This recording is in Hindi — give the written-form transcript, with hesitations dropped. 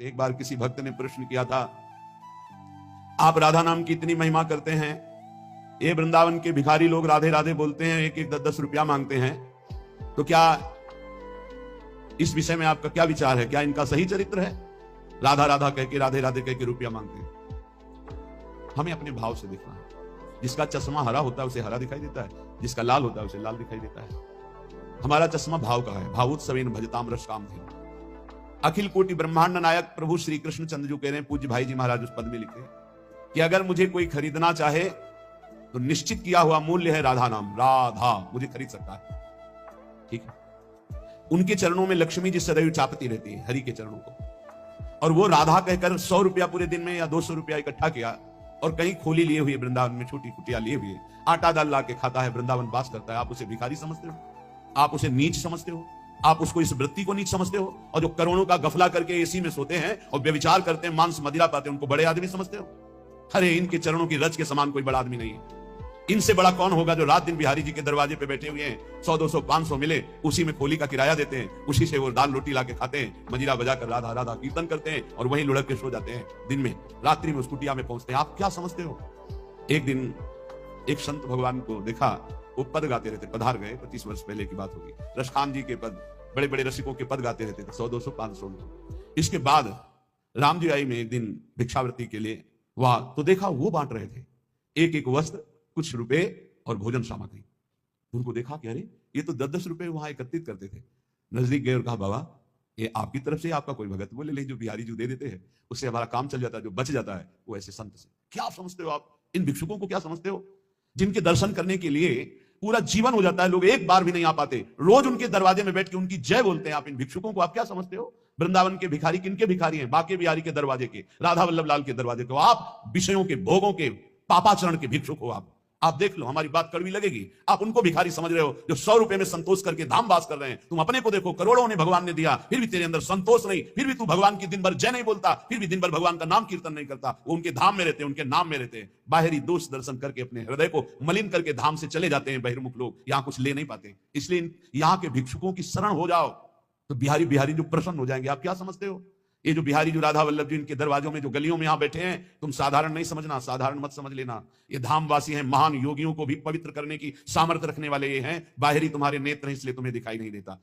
एक बार किसी भक्त ने प्रश्न किया था, आप राधा नाम की इतनी महिमा करते हैं, ये वृंदावन के भिखारी लोग राधे राधे बोलते हैं, एक एक 10-10 रुपया मांगते हैं, तो क्या इस विषय में आपका क्या विचार है? क्या इनका सही चरित्र है? राधा राधा कह के, राधे राधे कह के रुपया मांगते हैं। हमें अपने भाव से देखना है। जिसका चश्मा हरा होता है उसे हरा दिखाई देता है, जिसका लाल होता है उसे लाल दिखाई देता है। हमारा चश्मा भाव का है। भावोत्सवेन भजताम रस काम थे। अखिल कोटि ब्रह्मांड नायक प्रभु श्री कृष्ण चंद्र जो कह रहे हैं, पूज्य भाई जी महाराज उस पद में लिखे कि अगर मुझे कोई खरीदना चाहे तो निश्चित किया हुआ मूल्य है राधा नाम। राधा मुझे खरीद सकता है, ठीक है। उनके चरणों में लक्ष्मी जी सदैव चापती रहती है, हरि के चरणों को। और वो राधा कहकर 100 रुपया पूरे दिन में या 200 रुपया इकट्ठा किया और कहीं खोली लिए हुए वृंदावन में छोटी कुटिया लिए हुए आटा दाल ला के खाता है, वृंदावन वास करता है। आप उसे भिखारी समझते हो? आप उसे नीच समझते हो? आप उसको इस वृत्ति को नीच समझते हो? और जो करोड़ों का गफला करके एसी में सोते हैं और व्यभिचार करते हैं, मांस मदिरा पाते हैं, उनको बड़े आदमी समझते हो? अरे इनके चरणों की रज के समान कोई बड़ा आदमी नहीं है। इनसे बड़ा कौन होगा जो रात दिन बिहारी जी के दरवाजे पे बैठे हुए हैं, 100-200 500 मिले, उसी में खोली का किराया देते हैं, उसी से वो दाल रोटी ला के खाते हैं, मजीरा बजा कर राधा राधा कीर्तन करते हैं और वहीं लुढ़क के सो जाते हैं। दिन में रात्रि में उस कुटिया में पहुंचते हैं। आप क्या समझते हो? एक दिन एक संत भगवान को देखा, वो पद गाते रहते, पधार गए, 25 वर्ष पहले की बात होगी। रसखान जी के पद, बड़े बड़े रसिकों के पद गाते रहते थे, 100-200 500। इसके बाद राम जी आई में एक दिन भिक्षावृत्ति के लिए वहां, तो देखा वो बांट रहे थे एक एक वस्त्र, कुछ रुपए और भोजन सामग्री। उनको देखा कि अरे ये तो 10-10 रुपए वहां एकत्रित करते थे। नजदीक गए और कहा, बाबा ये आपकी तरफ से आपका कोई भगत? बोले नहीं, जो बिहारी जो दे देते हैं उससे हमारा काम चल जाता है, जो बच जाता है वो ऐसे संत से। क्या समझते हो आप? इन भिक्षुकों को क्या समझते हो, जिनके दर्शन करने के लिए पूरा जीवन हो जाता है, लोग एक बार भी नहीं आ पाते, रोज उनके दरवाजे में बैठ के उनकी जय बोलते हैं। आप इन भिक्षुकों को आप क्या समझते हो? वृंदावन के भिखारी किनके भिखारी हैं? बाके बिहारी के दरवाजे के, राधा वल्लभ लाल के दरवाजे के। आप विषयों के, भोगों के, पापाचरण के भिक्षुक हो। आप देख लो, हमारी बात कड़वी लगेगी, आप उनको भिखारी समझ रहे हो जो 100 रुपए में संतोष करके धाम वास कर रहे हैं। तुम अपने को देखो, करोड़ों ने भगवान ने दिया, फिर भी तेरे अंदर संतोष नहीं, फिर भी तू भगवान की दिन भर जय नहीं बोलता, फिर भी दिन भर भगवान का नाम कीर्तन नहीं करता। वो उनके धाम में रहते हैं, उनके नाम में रहते हैं। बाहरी दोष दर्शन करके अपने हृदय को मलिन करके धाम से चले जाते हैं बहिर्मुख लोग, यहां कुछ ले नहीं पाते। इसलिए यहां के भिक्षुकों की शरण हो जाओ तो बिहारी बिहारी जो प्रसन्न हो जाएंगे। आप क्या समझते हो? ये जो बिहारी जो राधा वल्लभ जी इनके दरवाजों में जो गलियों में यहां बैठे हैं, तुम साधारण नहीं समझना, साधारण मत समझ लेना। ये धामवासी हैं, महान योगियों को भी पवित्र करने की सामर्थ्य रखने वाले ये हैं। बाहरी तुम्हारे नेत्र हैं, इसलिए तुम्हें दिखाई नहीं देता।